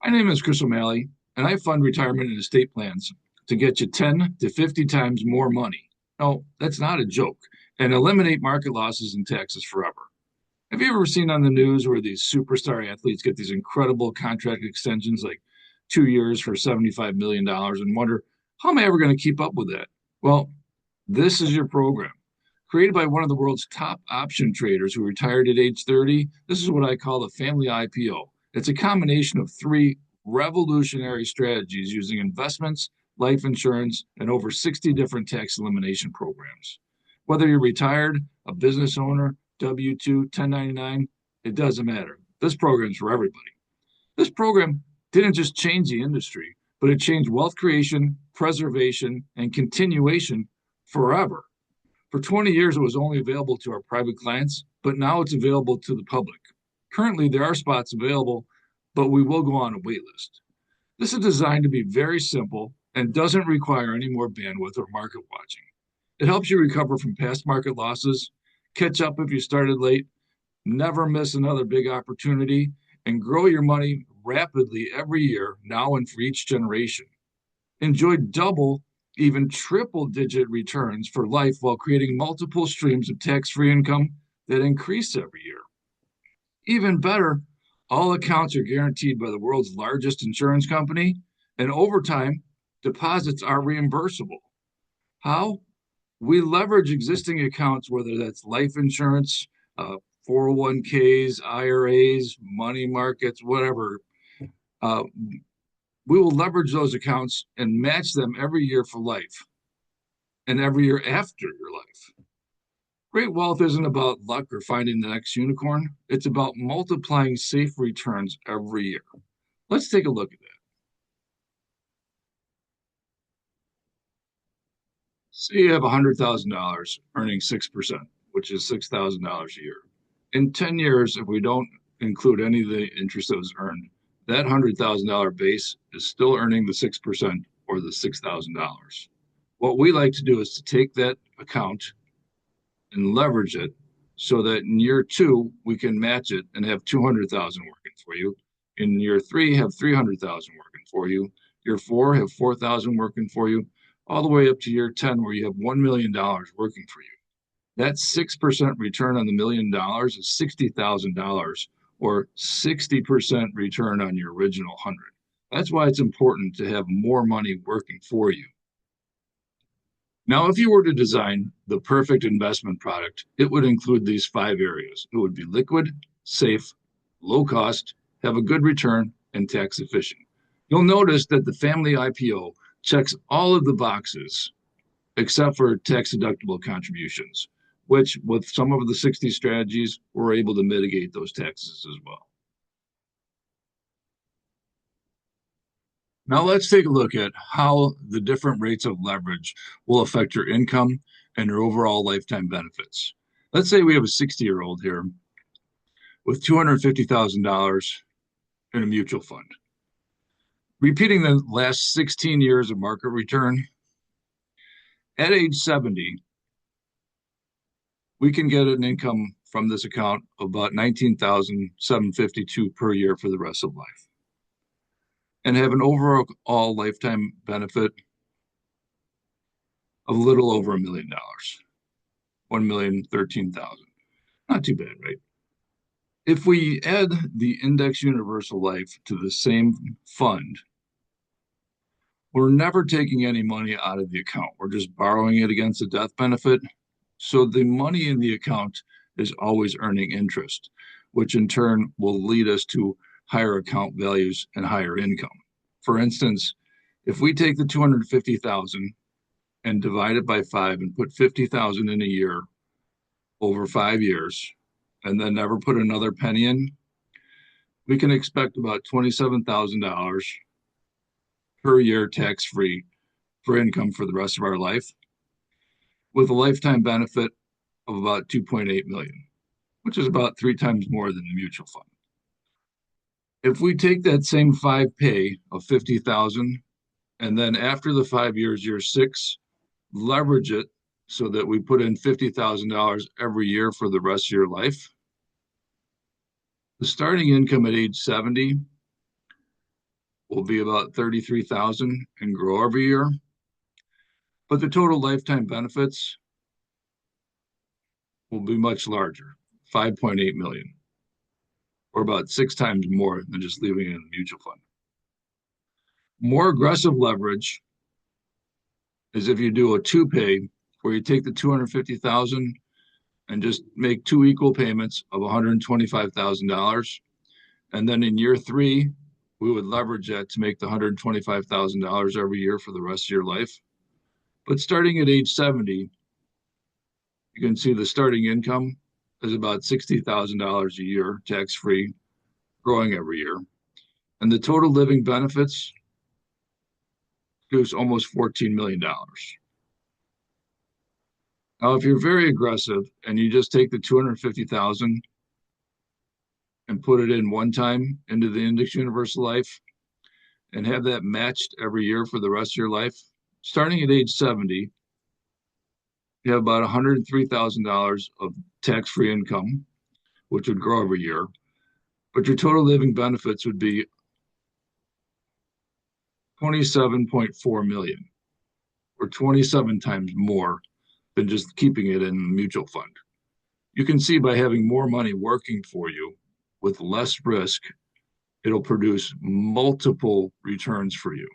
My name is Chris O'Malley, and I fund retirement and estate plans to get you 10 to 50 times more money. No, that's not a joke, and eliminate market losses and taxes forever. Have you ever seen on the news where these superstar athletes get these incredible contract extensions, like 2 years for $75 million, and wonder, how am I ever going to keep up with that? Well, this is your program. Created by one of the world's top option traders who retired at age 30, this is what I call the family IPO. It's a combination of three revolutionary strategies using investments, life insurance, and over 60 different tax elimination programs. Whether you're retired, a business owner, W 2, 1099, it doesn't matter. This program is for everybody. This program didn't just change the industry, but it changed wealth creation, preservation, and continuation forever. For 20 years, it was only available to our private clients, but now it's available to the public. Currently, there are spots available, but we will go on a wait list. This is designed to be very simple and doesn't require any more bandwidth or market watching. It helps you recover from past market losses, catch up if you started late, never miss another big opportunity, and grow your money rapidly every year, now and for each generation. Enjoy double, even triple digit returns for life while creating multiple streams of tax-free income that increase every year. Even better, all accounts are guaranteed by the world's largest insurance company, and over time, deposits are reimbursable. How? We leverage existing accounts, whether that's life insurance, 401ks, IRAs, money markets, whatever. Uh, we will leverage those accounts and match them every year for life and every year after your life. Great wealth isn't about luck or finding the next unicorn. It's about multiplying safe returns every year. Let's take a look at that. Say you have $100,000 earning 6%, which is $6,000 a year. In 10 years, if we don't include any of the interest that was earned, that $100,000 base is still earning the 6% or the $6,000. What we like to do is to take that account and leverage it so that in year two, we can match it and have 200,000 working for you. In year three, have 300,000 working for you. Year four, have 4,000 working for you, all the way up to year 10, where you have $1 million working for you. That 6% return on the $1 million is $60,000 or 60% return on your original 100. That's why it's important to have more money working for you. Now, if you were to design the perfect investment product, it would include these 5 areas. It would be liquid, safe, low cost, have a good return, and tax efficient. You'll notice that the family IPO checks all of the boxes except for tax deductible contributions, which with some of the 60 strategies, we're able to mitigate those taxes as well. Now let's take a look at how the different rates of leverage will affect your income and your overall lifetime benefits. Let's say we have a 60-year-old here with $250,000 in a mutual fund. Repeating the last 16 years of market return, at age 70, we can get an income from this account of about $19,752 per year for the rest of life, and have an overall lifetime benefit of a little over $1 million, $1,013,000. Not too bad, right? If we add the Index Universal Life to the same fund, we're never taking any money out of the account. We're just borrowing it against a death benefit. So the money in the account is always earning interest, which in turn will lead us to higher account values and higher income. For instance, if we take the 250,000 and divide it by 5 and put 50,000 in a year over 5 years, and then never put another penny in, we can expect about $27,000 per year tax-free for income for the rest of our life, with a lifetime benefit of about 2.8 million, which is about 3 times more than the mutual fund. If we take that same 5 pay of 50,000 and then after the 5 years, year 6, leverage it so that we put in $50,000 every year for the rest of your life, the starting income at age 70 will be about 33,000 and grow every year, but the total lifetime benefits will be much larger, 5.8 million, or about 6 times more than just leaving it in a mutual fund. More aggressive leverage is if you do a two-pay, where you take the 250,000 and just make two equal payments of $125,000, and then in year 3, we would leverage that to make the $125,000 every year for the rest of your life. But starting at age 70, you can see the starting income is about $60,000 a year, tax-free, growing every year. And the total living benefits goes almost $14 million. Now, if you're very aggressive and you just take the 250,000 and put it in one time into the index universal life and have that matched every year for the rest of your life, starting at age 70, you have about $103,000 of tax-free income, which would grow every year. But your total living benefits would be 27.4 million, or 27 times more than just keeping it in a mutual fund. You can see by having more money working for you with less risk, it'll produce multiple returns for you.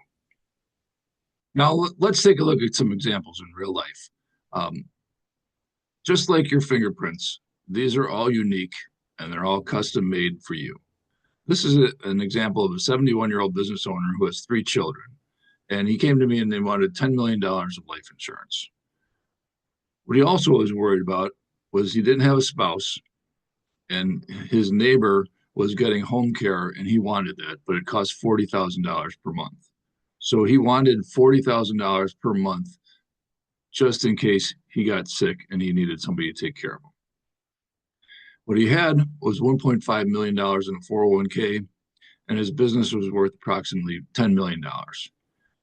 Now, let's take a look at some examples in real life. Just like your fingerprints, these are all unique and they're all custom made for you. This is an example of a 71-year-old business owner who has 3 children. And he came to me and they wanted $10 million of life insurance. What he also was worried about was he didn't have a spouse, and his neighbor was getting home care and he wanted that, but it cost $40,000 per month. So he wanted $40,000 per month just in case he got sick and he needed somebody to take care of him. What he had was $1.5 million in a 401k, and his business was worth approximately $10 million.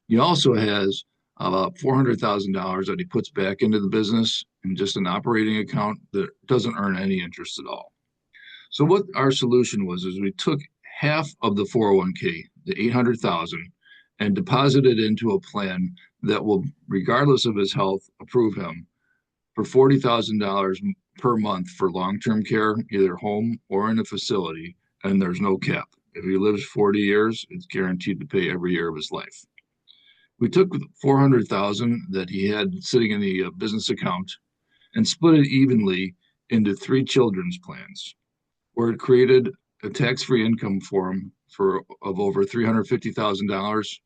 He also has about $400,000 that he puts back into the business in just an operating account that doesn't earn any interest at all. So what our solution was is we took half of the 401k, the 800,000, and deposited into a plan that will, regardless of his health, approve him for $40,000 per month for long-term care, either home or in a facility, and there's no cap. If he lives 40 years, it's guaranteed to pay every year of his life. We took $400,000 that he had sitting in the business account and split it evenly into 3 children's plans, where it created a tax-free income for him of over $350,000.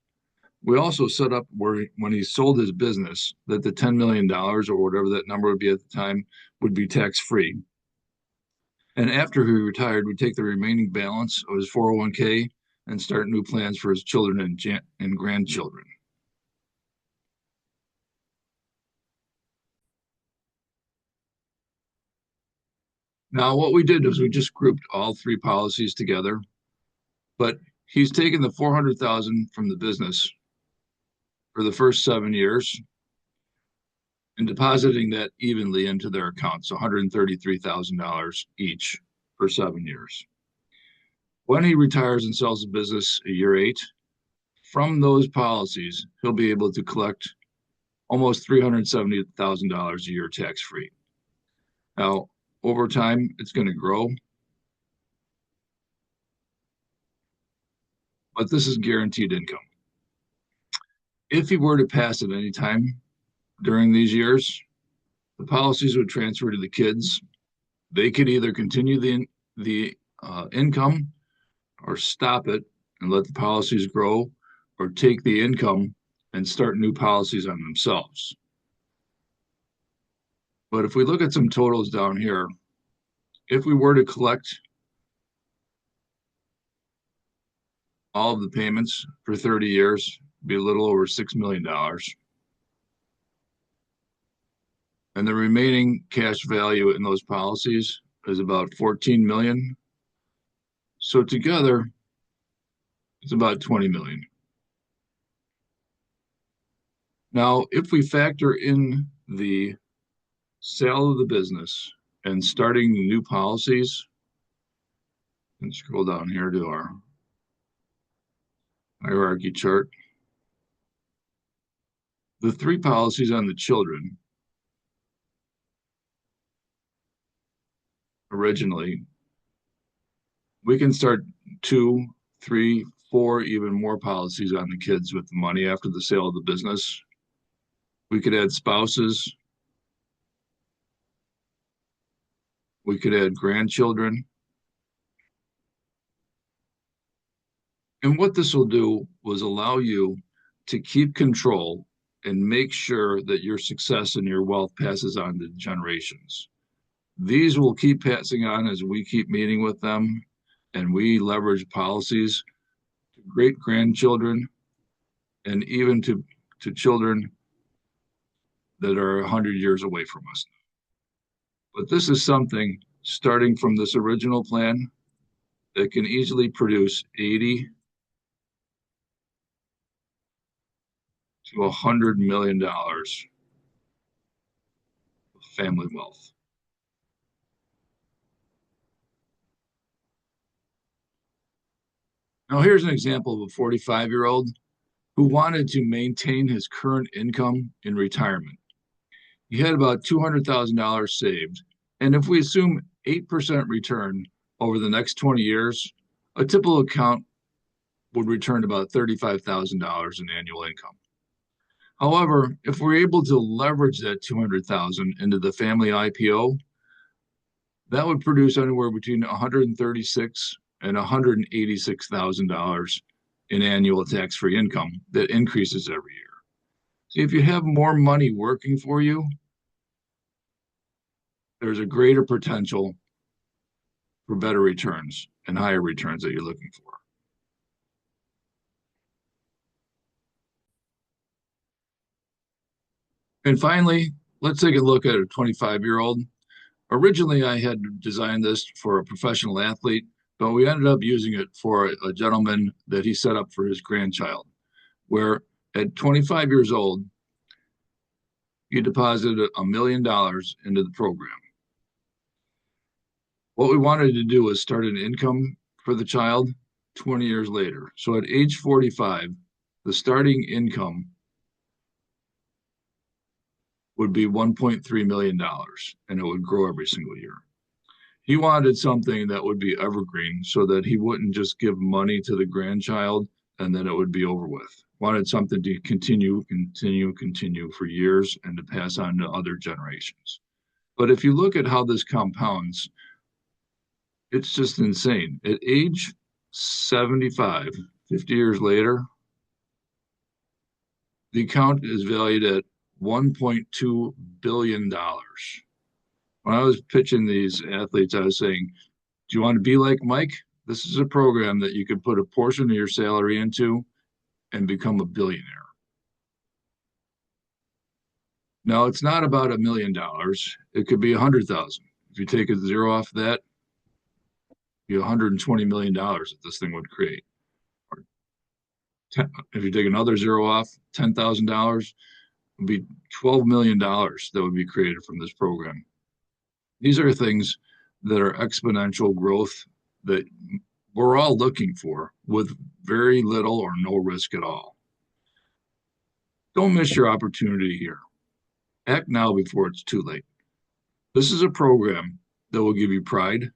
We also set up where when he sold his business, that the $10 million or whatever that number would be at the time would be tax-free. And after he retired, we'd take the remaining balance of his 401k and start new plans for his children and grandchildren. Now, what we did was we just grouped all 3 policies together, but he's taken the 400,000 from the business for the first 7 years and depositing that evenly into their accounts, $133,000 each for 7 years. When he retires and sells the business at year 8, from those policies, he'll be able to collect almost $370,000 a year tax-free. Now, over time, it's going to grow, but this is guaranteed income. If he were to pass at any time during these years, the policies would transfer to the kids. They could either continue the income or stop it and let the policies grow, or take the income and start new policies on themselves. But if we look at some totals down here, if we were to collect all of the payments for 30 years, it'd be a little over $6 million. And the remaining cash value in those policies is about 14 million. So together, it's about 20 million. Now, if we factor in the sale of the business and starting new policies, and scroll down here to hierarchy chart. The three policies on the children originally, we can start two, three, four, even more policies on the kids with the money after the sale of the business. We could add spouses. We could add grandchildren. And what this will do was allow you to keep control and make sure that your success and your wealth passes on to generations. These will keep passing on as we keep meeting with them and we leverage policies to great grandchildren and even to children that are 100 years away from us. But this is something starting from this original plan that can easily produce 80 to $100 million of family wealth. Now, here's an example of a 45-year-old who wanted to maintain his current income in retirement. He had about $200,000 saved. And if we assume 8% return over the next 20 years, a typical account would return about $35,000 in annual income. However, if we're able to leverage that 200,000 into the family IPO, that would produce anywhere between 136 and $186,000 in annual tax-free income that increases every year. So if you have more money working for you, there's a greater potential for better returns and higher returns that you're looking for. And finally, let's take a look at a 25-year-old. Originally, I had designed this for a professional athlete, but we ended up using it for a gentleman that he set up for his grandchild, where at 25 years old, he deposited $1 million into the program. What we wanted to do was start an income for the child 20 years later. So at age 45, the starting income would be $1.3 million and it would grow every single year. He wanted something that would be evergreen so that he wouldn't just give money to the grandchild and then it would be over with. Wanted something to continue for years and to pass on to other generations. But if you look at how this compounds, it's just insane. At age 75, 50 years later, the account is valued at $1.2 billion. When I was pitching these athletes, I was saying, do you want to be like Mike? This is a program that you can put a portion of your salary into and become a billionaire. Now, it's not about $1 million. It could be 100,000. If you take a zero off that, you $120 million that this thing would create. Or if you take another zero off, $10,000 would be $12 million that would be created from this program. These are things that are exponential growth that we're all looking for with very little or no risk at all. Don't miss your opportunity here. Act now before it's too late. This is a program that will give you pride,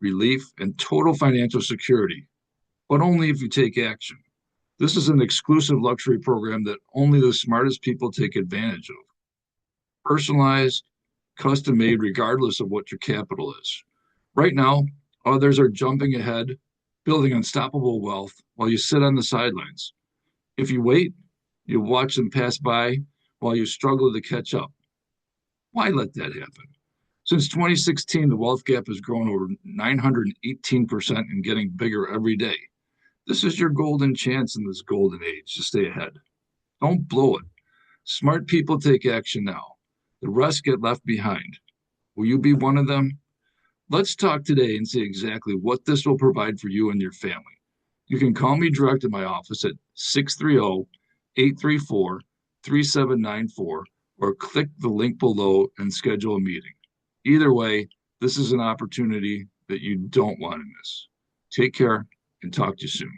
relief, and total financial security, but only if you take action. This is an exclusive luxury program that only the smartest people take advantage of. Personalized, custom made, regardless of what your capital is. Right now, others are jumping ahead, building unstoppable wealth while you sit on the sidelines. If you wait, you watch them pass by while you struggle to catch up. Why let that happen? Since 2016, the wealth gap has grown over 918% and getting bigger every day. This is your golden chance in this golden age to stay ahead. Don't blow it. Smart people take action now. The rest get left behind. Will you be one of them? Let's talk today and see exactly what this will provide for you and your family. You can call me direct at my office at 630-834-3794 or click the link below and schedule a meeting. Either way, this is an opportunity that you don't want to miss. Take care and talk to you soon.